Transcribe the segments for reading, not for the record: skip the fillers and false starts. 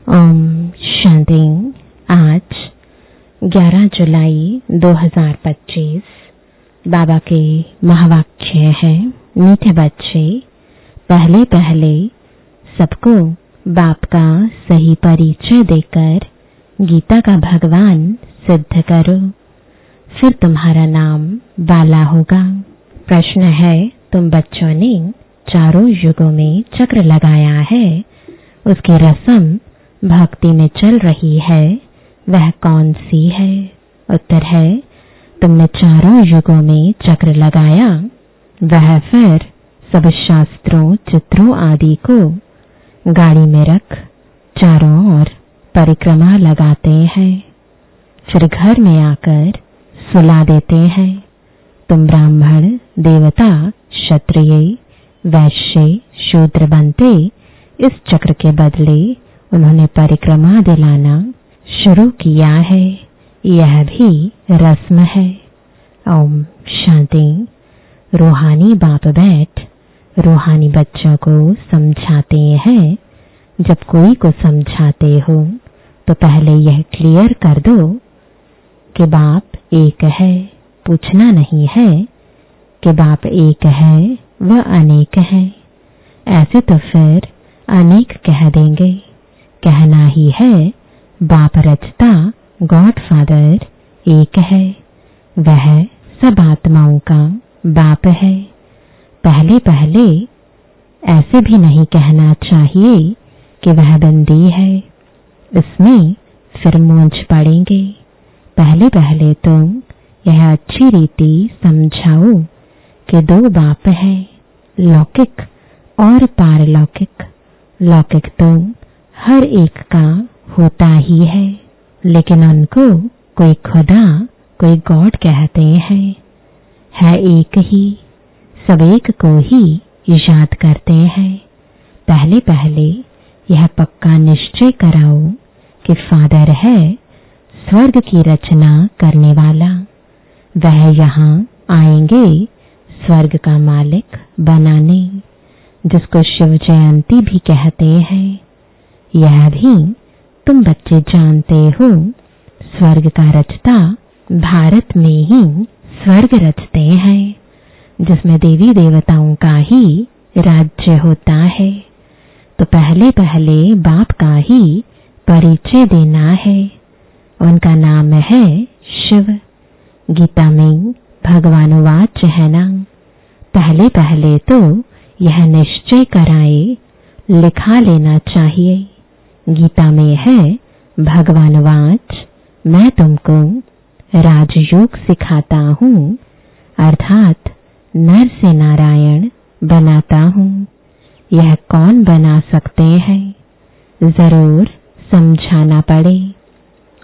ओम शांति। आज 11 जुलाई 2025 बाबा के महावाक्य है। मीठे बच्चे, पहले पहले सबको बाप का सही परिचय देकर गीता का भगवान सिद्ध करो, फिर तुम्हारा नाम बाला होगा। प्रश्न है, तुम बच्चों ने चारों युगों में चक्र लगाया है, उसकी रस्म भक्ति में चल रही है, वह कौन सी है? उत्तर है, तुमने चारों युगों में चक्र लगाया, वह फिर सब शास्त्रों चित्रों आदि को गाड़ी में रख चारों ओर परिक्रमा लगाते हैं, फिर घर में आकर सुला देते हैं। तुम ब्राह्मण, देवता, क्षत्रिय, वैश्य, शूद्र बनते, इस चक्र के बदले उन्होंने परिक्रमा दिलाना शुरू किया है। यह भी रस्म है। ओम शांति। रूहानी बाप बैठ रूहानी बच्चों को समझाते हैं। जब कोई को समझाते हो तो पहले यह क्लियर कर दो कि बाप एक है। पूछना नहीं है कि बाप एक है व अनेक है, ऐसे तो फिर अनेक कह देंगे। कहना ही है बाप रचता, गॉड फादर एक है, वह सब आत्माओं का बाप है। पहले पहले ऐसे भी नहीं कहना चाहिए कि वह बंदी है, इसमें फिर मूंझ पड़ेंगे। पहले पहले तुम यह अच्छी रीति समझाओ कि दो बाप है, लौकिक और पारलौकिक। लौकिक तो हर एक का होता ही है, लेकिन उनको कोई खुदा, कोई गॉड कहते हैं। है एक ही, सब एक को ही याद करते हैं। पहले पहले यह पक्का निश्चय कराओ कि फादर है स्वर्ग की रचना करने वाला, वह यहाँ आएंगे स्वर्ग का मालिक बनाने, जिसको शिव जयंती भी कहते हैं। यह भी तुम बच्चे जानते हो, स्वर्ग का रचता भारत में ही स्वर्ग रचते हैं, जिसमें देवी देवताओं का ही राज्य होता है। तो पहले पहले बाप का ही परिचय देना है। उनका नाम है शिव। गीता में भगवान वाच है ना, पहले पहले तो यह निश्चय कराए, लिखा लेना चाहिए। गीता में है भगवान वाच, मैं तुमको राजयोग सिखाता हूँ, अर्थात नर से नारायण बनाता हूँ। यह कौन बना सकते हैं? जरूर समझाना पड़े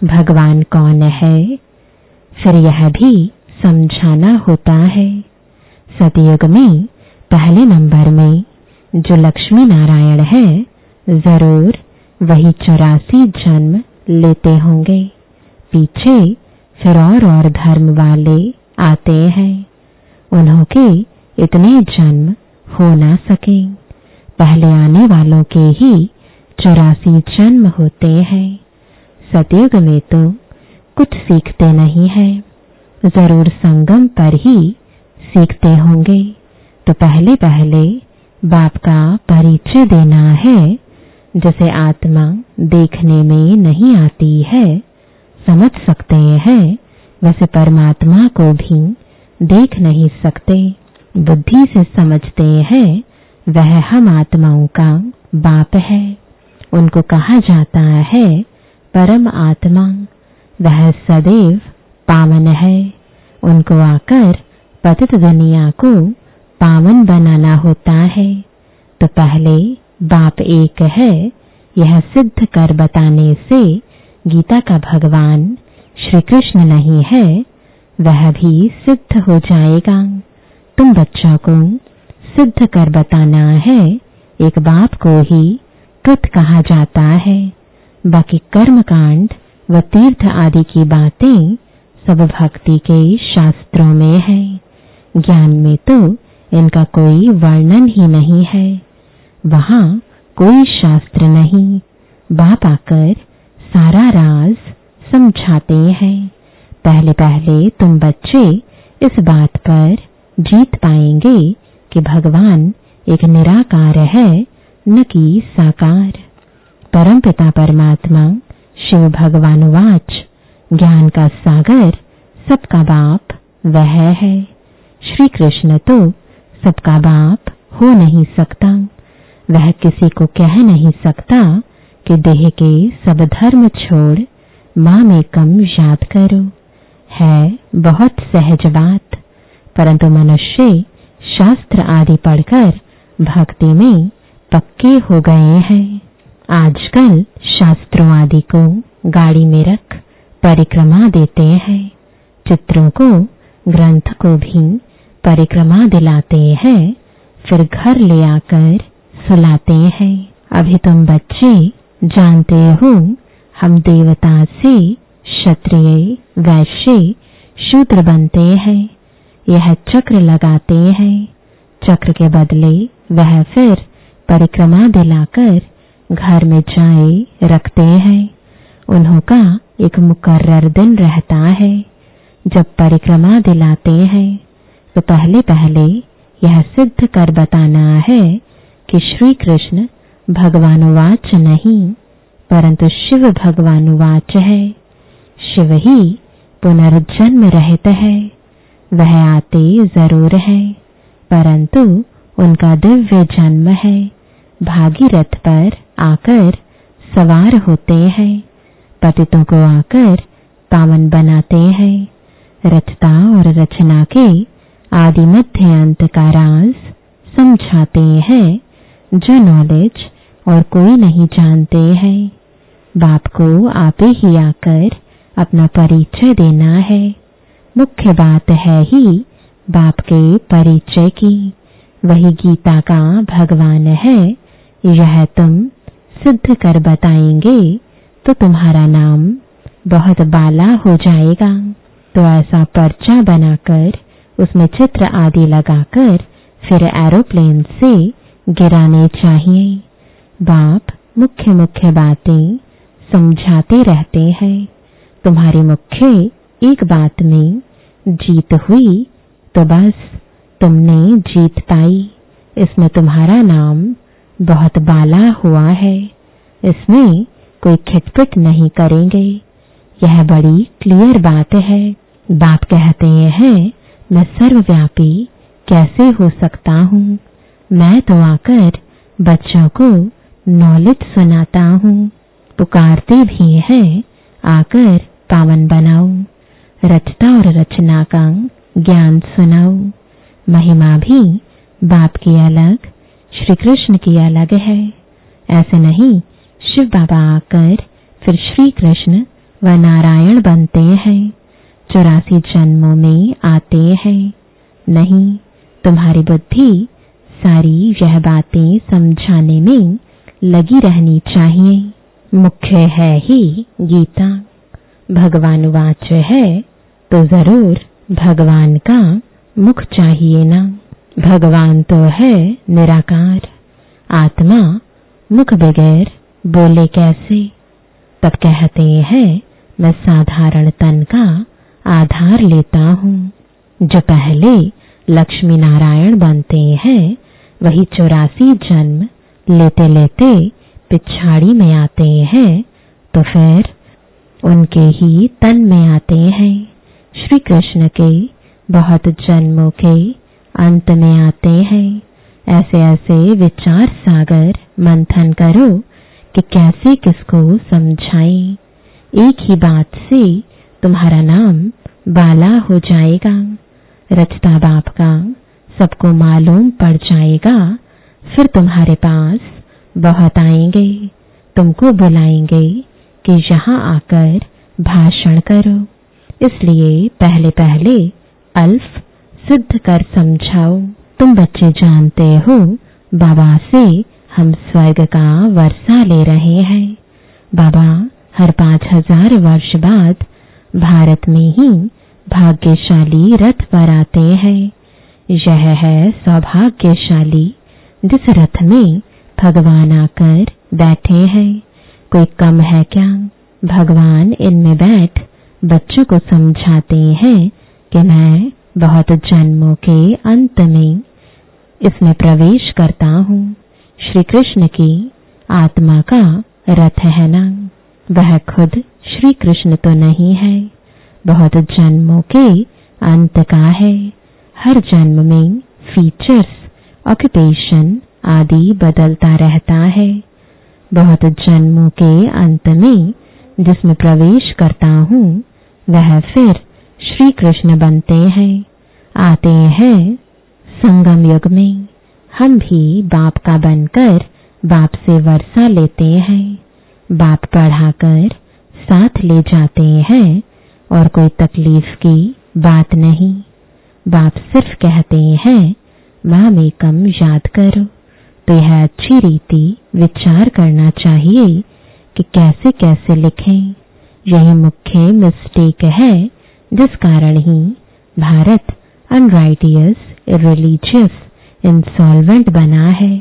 भगवान कौन है, फिर यह भी समझाना होता है। सतयुग में पहले नंबर में जो लक्ष्मी नारायण है, जरूर वही 84 जन्म लेते होंगे। पीछे फिर और धर्म वाले आते हैं, उन्होंने इतने जन्म हो ना सके। पहले आने वालों के ही 84 जन्म होते हैं। सतयुग में तो कुछ सीखते नहीं है, जरूर संगम पर ही सीखते होंगे। तो पहले पहले बाप का परिचय देना है। जैसे आत्मा देखने में नहीं आती है, समझ सकते हैं, वैसे परमात्मा को भी देख नहीं सकते, बुद्धि से समझते हैं। वह हम आत्माओं का बाप है। उनको कहा जाता है परम आत्मा। वह सदैव पावन है। उनको आकर पतित दुनिया को पावन बनाना होता है। तो पहले बाप एक है, यह सिद्ध कर बताने से गीता का भगवान श्री कृष्ण नहीं है, वह भी सिद्ध हो जाएगा। तुम बच्चों को सिद्ध कर बताना है। एक बाप को ही कृत कहा जाता है, बाकी कर्म कांड व तीर्थ आदि की बातें सब भक्ति के शास्त्रों में है। ज्ञान में तो इनका कोई वर्णन ही नहीं है। वहां कोई शास्त्र नहीं, बाप आकर सारा राज समझाते हैं। पहले पहले तुम बच्चे इस बात पर जीत पाएंगे कि भगवान एक निराकार है, न कि साकार। परमपिता परमात्मा शिव भगवान वाच, ज्ञान का सागर सबका बाप वह है। श्री कृष्ण तो सबका बाप हो नहीं सकता। वह किसी को कह नहीं सकता कि देह के सब धर्म छोड़ माम एकम याद करो। है बहुत सहज बात, परंतु मनुष्य शास्त्र आदि पढ़कर भक्ति में पक्के हो गए हैं। आजकल शास्त्रों आदि को गाड़ी में रख परिक्रमा देते हैं। चित्रों को, ग्रंथ को भी परिक्रमा दिलाते हैं, फिर घर ले आकर सुलाते हैं। अभी तुम बच्चे जानते हो हम देवता से क्षत्रिय, वैश्य, शूद्र बनते हैं। यह चक्र लगाते हैं। चक्र के बदले वह फिर परिक्रमा दिलाकर घर में जाए रखते हैं। उन्हों का एक मुकर्रर दिन रहता है। जब परिक्रमा दिलाते हैं तो पहले पहले यह सिद्ध कर बताना है कि श्री कृष्ण भगवानुवाच नहीं, परंतु शिव भगवानुवाच है। शिव ही पुनर्जन्म रहित है। वह आते जरूर है, परंतु उनका दिव्य जन्म है। भागीरथ पर आकर सवार होते हैं, पतितों को आकर पावन बनाते हैं। रचता और रचना के आदि मध्य अंत का राज समझाते हैं, जो नॉलेज और कोई नहीं जानते हैं। बाप को आपे ही आकर अपना परिचय देना है। मुख्य बात है ही बाप के परिचय की। वही गीता का भगवान है। यह तुम सिद्ध कर बताएंगे तो तुम्हारा नाम बहुत बाला हो जाएगा। तो ऐसा पर्चा बनाकर उसमें चित्र आदि लगाकर फिर एरोप्लेन से गिराने चाहिए। बाप मुख्य मुख्य बातें समझाते रहते हैं। तुम्हारी मुख्य एक बात में जीत हुई तो बस तुमने जीत पाई। इसमें तुम्हारा नाम बहुत बाला हुआ है। इसमें कोई खिटपिट नहीं करेंगे। यह बड़ी क्लियर बात है। बाप कहते हैं मैं सर्वव्यापी कैसे हो सकता हूँ। मैं तो आकर बच्चों को नॉलेज सुनाता हूँ। पुकारते भी हैं आकर पावन बनाओ, रचता और रचना का ज्ञान सुनाओ। महिमा भी बाप की अलग, श्री कृष्ण की अलग है। ऐसे नहीं शिव बाबा आकर फिर श्री कृष्ण व नारायण बनते हैं, 84 जन्मों में आते हैं। नहीं, तुम्हारी बुद्धि सारी यह बातें समझाने में लगी रहनी चाहिए। मुख्य है ही गीता। भगवान वाच है तो जरूर भगवान का मुख चाहिए ना। भगवान तो है निराकार। आत्मा मुख बगैर बोले कैसे। तब कहते हैं मैं साधारण तन का आधार लेता हूँ। जो पहले लक्ष्मी नारायण बनते हैं वही 84 जन्म लेते लेते पिछाड़ी में आते हैं, तो फिर उनके ही तन में आते हैं। श्री कृष्ण के बहुत जन्मों के अंत में आते हैं। ऐसे ऐसे विचार सागर मंथन करो कि कैसे किसको समझाएं। एक ही बात से तुम्हारा नाम बाला हो जाएगा। रचता बाप का सबको मालूम पड़ जाएगा। फिर तुम्हारे पास बहुत आएंगे, तुमको बुलाएंगे कि यहाँ आकर भाषण करो। इसलिए पहले पहले अल्फ सिद्ध कर समझाओ। तुम बच्चे जानते हो बाबा से हम स्वर्ग का वर्षा ले रहे हैं। बाबा हर 5000 वर्ष बाद भारत में ही भाग्यशाली रथ पर आते हैं। यह है सौभाग्यशाली जिस रथ में भगवान आकर बैठे हैं। कोई कम है क्या? भगवान इनमें बैठ बच्चों को समझाते हैं कि मैं बहुत जन्मों के अंत में इसमें प्रवेश करता हूँ। श्री कृष्ण की आत्मा का रथ है ना, वह खुद श्री कृष्ण तो नहीं है, बहुत जन्मों के अंत का है। हर जन्म में फीचर्स, ऑक्यूपेशन आदि बदलता रहता है। बहुत जन्मों के अंत में जिसमें प्रवेश करता हूँ वह फिर श्री कृष्ण बनते हैं, आते हैं संगम युग में। हम भी बाप का बनकर बाप से वर्षा लेते हैं, बाप पढ़ाकर साथ ले जाते हैं और कोई तकलीफ की बात नहीं। बाप सिर्फ कहते हैं मामेकम याद करो। तो यह अच्छी रीति विचार करना चाहिए कि कैसे कैसे लिखें। यही मुख्य मिस्टेक है जिस कारण ही भारत अनराइटियस, इररिलीजियस, इंसॉल्वेंट बना है।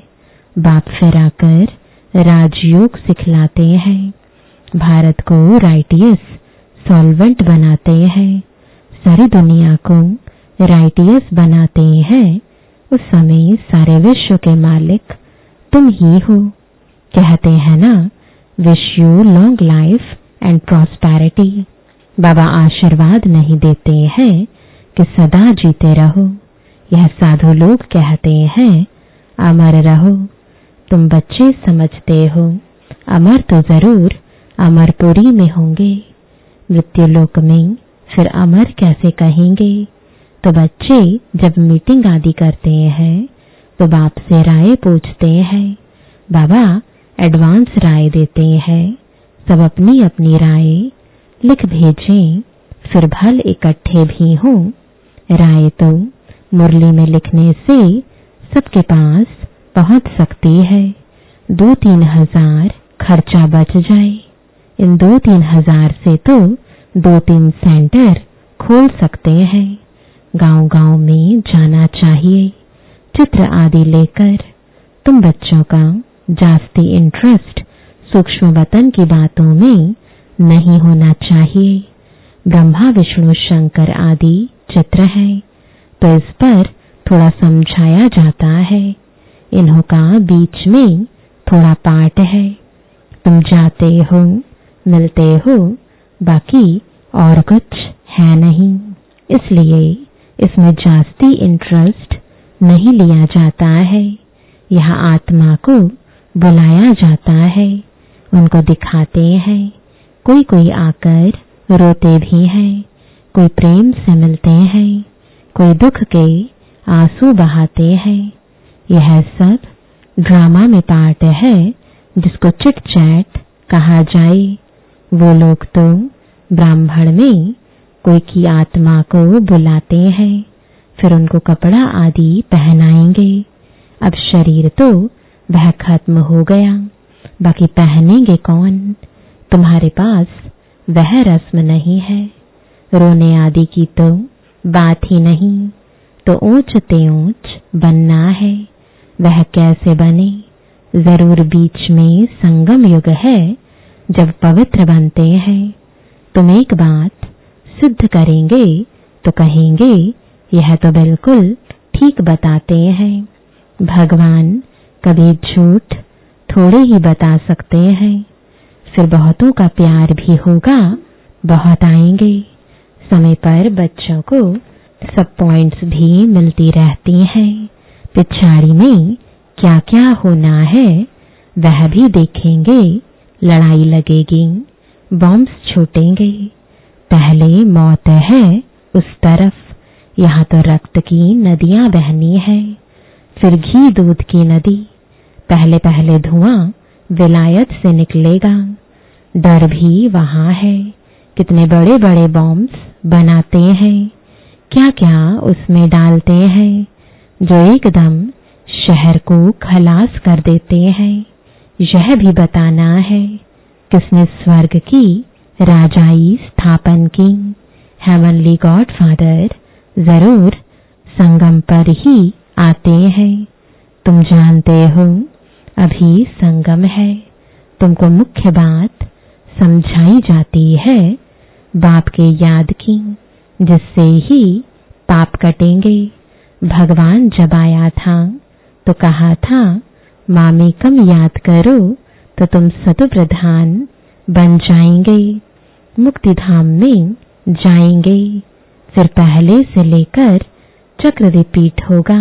बाप फिर आकर राजयोग सिखलाते हैं, भारत को राइटियस, सॉल्वेंट बनाते हैं, सारी दुनिया को राइटियस बनाते हैं। उस समय सारे विश्व के मालिक तुम ही हो। कहते हैं ना, wish you long life and prosperity. बाबा आशीर्वाद नहीं देते हैं कि सदा जीते रहो। यह साधु लोग कहते हैं अमर रहो। तुम बच्चे समझते हो अमर तो जरूर अमरपुरी में होंगे, मृत्युलोक में फिर अमर कैसे कहेंगे। तो बच्चे जब मीटिंग आदि करते हैं तो बाप से राय पूछते हैं। बाबा एडवांस राय देते हैं, सब अपनी अपनी राय लिख भेजें, फिर भल इकट्ठे भी हों। राय तो मुरली में लिखने से सबके पास पहुंच सकती है। 2-3 हजार खर्चा बच जाए। इन 2-3 हजार से तो 2-3 सेंटर खोल सकते हैं। गांव गांव में जाना चाहिए, चित्र आदि लेकर। तुम बच्चों का जास्ती इंटरेस्ट सूक्ष्म वतन की बातों में नहीं होना चाहिए। ब्रह्मा विष्णु शंकर आदि चित्र है तो इस पर थोड़ा समझाया जाता है। इन्हों का बीच में थोड़ा पाठ है। तुम जाते हो, मिलते हो, बाकी और कुछ है नहीं। इसलिए इसमें जास्ती इंटरेस्ट नहीं लिया जाता है। यहाँ आत्मा को बुलाया जाता है, उनको दिखाते हैं। कोई कोई आकर रोते भी हैं, कोई प्रेम से मिलते हैं, कोई दुख के आंसू बहाते हैं। यह सब ड्रामा में पार्ट है जिसको चिट चैट कहा जाए। वो लोग तो ब्राह्मण में कोई की आत्मा को बुलाते हैं, फिर उनको कपड़ा आदि पहनाएंगे। अब शरीर तो वह खत्म हो गया, बाकी पहनेंगे कौन? तुम्हारे पास वह रस्म नहीं है। रोने आदि की तो बात ही नहीं। तो ऊंच ते ऊंच बनना है, वह कैसे बने? जरूर बीच में संगम युग है जब पवित्र बनते हैं। तुम एक बात सिद्ध करेंगे तो कहेंगे यह तो बिल्कुल ठीक बताते हैं। भगवान कभी झूठ थोड़े ही बता सकते हैं। फिर बहुतों का प्यार भी होगा, बहुत आएंगे। समय पर बच्चों को सब पॉइंट्स भी मिलती रहती हैं। पिछाड़ी में क्या क्या होना है वह भी देखेंगे। लड़ाई लगेगी, बॉम्ब्स छूटेंगे। पहले मौत है उस तरफ, यहाँ तो रक्त की नदियां बहनी है, फिर घी दूध की नदी। पहले पहले धुआं विलायत से निकलेगा। डर भी वहां है, कितने बड़े बड़े बॉम्ब्स बनाते हैं, क्या क्या उसमें डालते हैं जो एकदम शहर को खलास कर देते हैं। यह भी बताना है किसने स्वर्ग की राजाई स्थापन की। हेवनली गॉडफादर जरूर संगम पर ही आते हैं। तुम जानते हो अभी संगम है, तुमको मुख्य बात समझाई जाती है बाप के याद की, जिससे ही पाप कटेंगे। भगवान जब आया था तो कहा था मामी कम याद करो तो तुम सतु प्रधान बन जाएंगे, मुक्ति धाम में जाएंगे। फिर पहले से लेकर चक्र रिपीट होगा,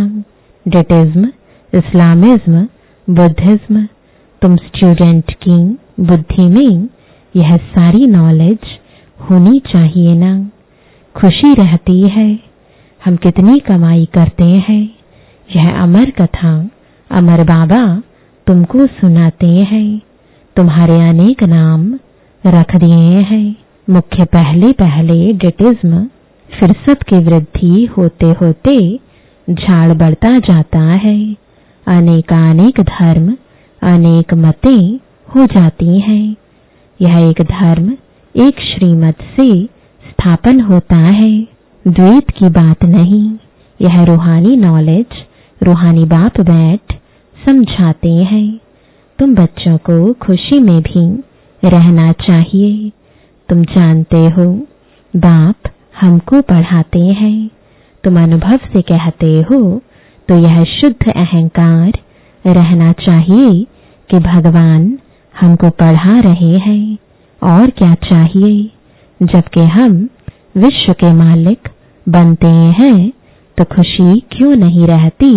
डेटिज्म, इस्लामिज्म, बुद्धिज्म। तुम स्टूडेंट की बुद्धि में यह सारी नॉलेज होनी चाहिए ना। खुशी रहती है हम कितनी कमाई करते हैं, यह अमर कथा अमर बाबा तुमको सुनाते हैं। तुम्हारे अनेक नाम रख दिए हैं। मुख्य पहले पहले डेटिज्म, फिर सबकी वृद्धि होते होते झाड़ बढ़ता जाता है। अनेकानेक धर्म, अनेक मतें हो जाती हैं। यह एक धर्म एक श्रीमत से स्थापन होता है, द्वैत की बात नहीं। यह रूहानी नॉलेज रूहानी बाप बैठ समझाते हैं। तुम बच्चों को खुशी में भी रहना चाहिए। तुम जानते हो बाप हमको पढ़ाते हैं, तुम अनुभव से कहते हो, तो यह शुद्ध अहंकार रहना चाहिए कि भगवान हमको पढ़ा रहे हैं। और क्या चाहिए? जबकि हम विश्व के मालिक बनते हैं तो खुशी क्यों नहीं रहती?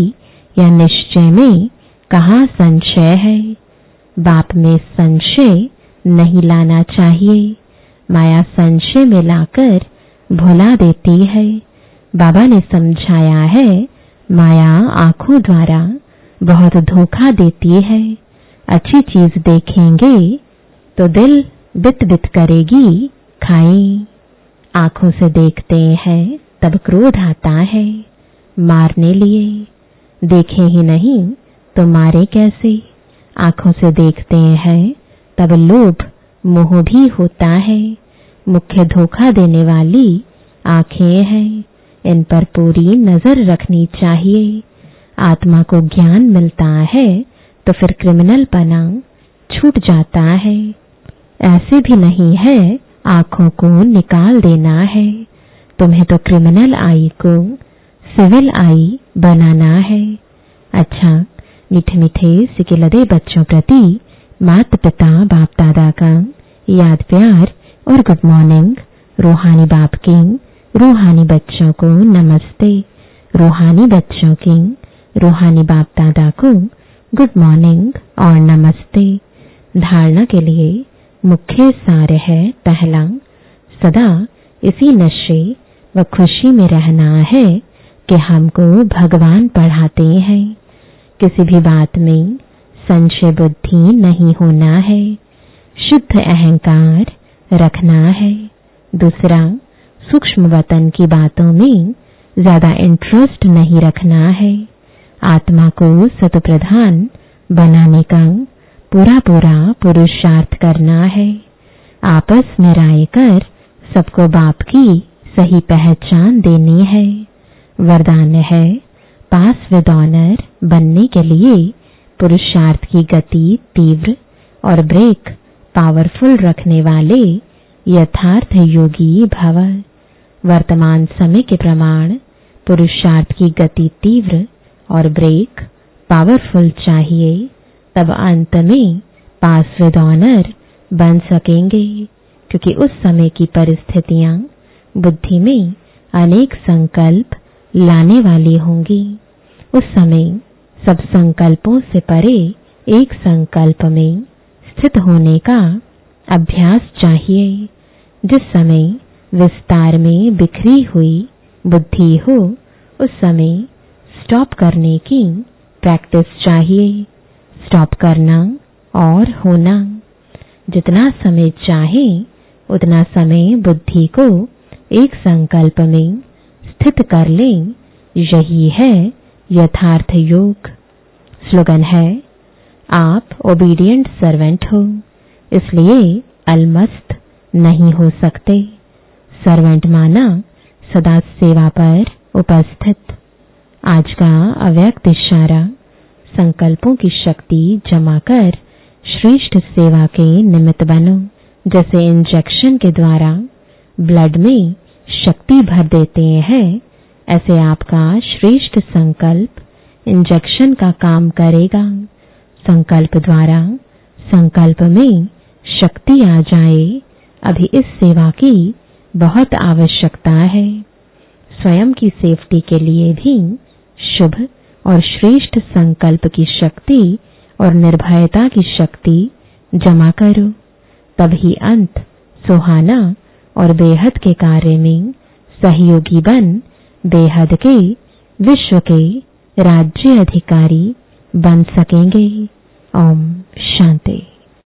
या निश्चय में कहाँ संशय है? बाप में संशय नहीं लाना चाहिए। माया संशय में लाकर भुला देती है। बाबा ने समझाया है माया आंखों द्वारा बहुत धोखा देती है। अच्छी चीज देखेंगे तो दिल बित बित करेगी, खाएं। आंखों से देखते हैं तब क्रोध आता है मारने लिए, देखे ही नहीं तो मारे कैसे? आंखों से देखते हैं तब लोभ मोह भी होता है। मुख्य धोखा देने वाली आंखें हैं, इन पर पूरी नजर रखनी चाहिए। आत्मा को ज्ञान मिलता है तो फिर क्रिमिनलपना छूट जाता है। ऐसे भी नहीं है आंखों को निकाल देना है, तुम्हें तो क्रिमिनल आई को सिविल आई बनाना है। अच्छा, मीठे मीठे सिकिलदे बच्चों प्रति माता पिता बाप दादा का याद प्यार और गुड मॉर्निंग। रूहानी बाप की रूहानी बच्चों को नमस्ते। रूहानी बच्चों की रूहानी बाप दादा को गुड मॉर्निंग और नमस्ते। धारणा के लिए मुख्य सार है, पहला, सदा इसी नशे व खुशी में रहना है कि हमको भगवान पढ़ाते हैं। किसी भी बात में संशय बुद्धि नहीं होना है, शुद्ध अहंकार रखना है। दूसरा, सूक्ष्म वतन की बातों में ज्यादा इंटरेस्ट नहीं रखना है। आत्मा को सतप्रधान बनाने का पूरा पूरा पुरुषार्थ करना है। आपस में राय कर सबको बाप की सही पहचान देनी है। वरदान है पास विद ऑनर बनने के लिए पुरुषार्थ की गति तीव्र और ब्रेक पावरफुल रखने वाले यथार्थ योगी भव। वर्तमान समय के प्रमाण पुरुषार्थ की गति तीव्र और ब्रेक पावरफुल चाहिए, तब अंत में पास विद ऑनर बन सकेंगे। क्योंकि उस समय की परिस्थितियां बुद्धि में अनेक संकल्प लाने वाली होंगी। उस समय सब संकल्पों से परे एक संकल्प में स्थित होने का अभ्यास चाहिए। जिस समय विस्तार में बिखरी हुई बुद्धि हो, उस समय स्टॉप करने की प्रैक्टिस चाहिए। स्टॉप करना और होना, जितना समय चाहे उतना समय बुद्धि को एक संकल्प में स्थित कर लें, यही है यथार्थ योग। स्लोगन है, आप ओबीडिएंट सर्वेंट हो, इसलिए अलमस्त नहीं हो सकते। सर्वेंट माना सदा सेवा पर उपस्थित। आज का अव्यक्त इशारा, संकल्पों की शक्ति जमा कर श्रेष्ठ सेवा के निमित्त बनो। जैसे इंजेक्शन के द्वारा ब्लड में शक्ति भर देते हैं, ऐसे आपका श्रेष्ठ संकल्प इंजेक्शन का काम करेगा। संकल्प द्वारा संकल्प में शक्ति आ जाए, अभी इस सेवा की बहुत आवश्यकता है। स्वयं की सेफ्टी के लिए भी शुभ और श्रेष्ठ संकल्प की शक्ति और निर्भयता की शक्ति जमा करो, तभी अंत सुहाना और बेहद के कार्य में सहयोगी बन बेहद के विश्व के राज्य अधिकारी बन सकेंगे। ओम शांति।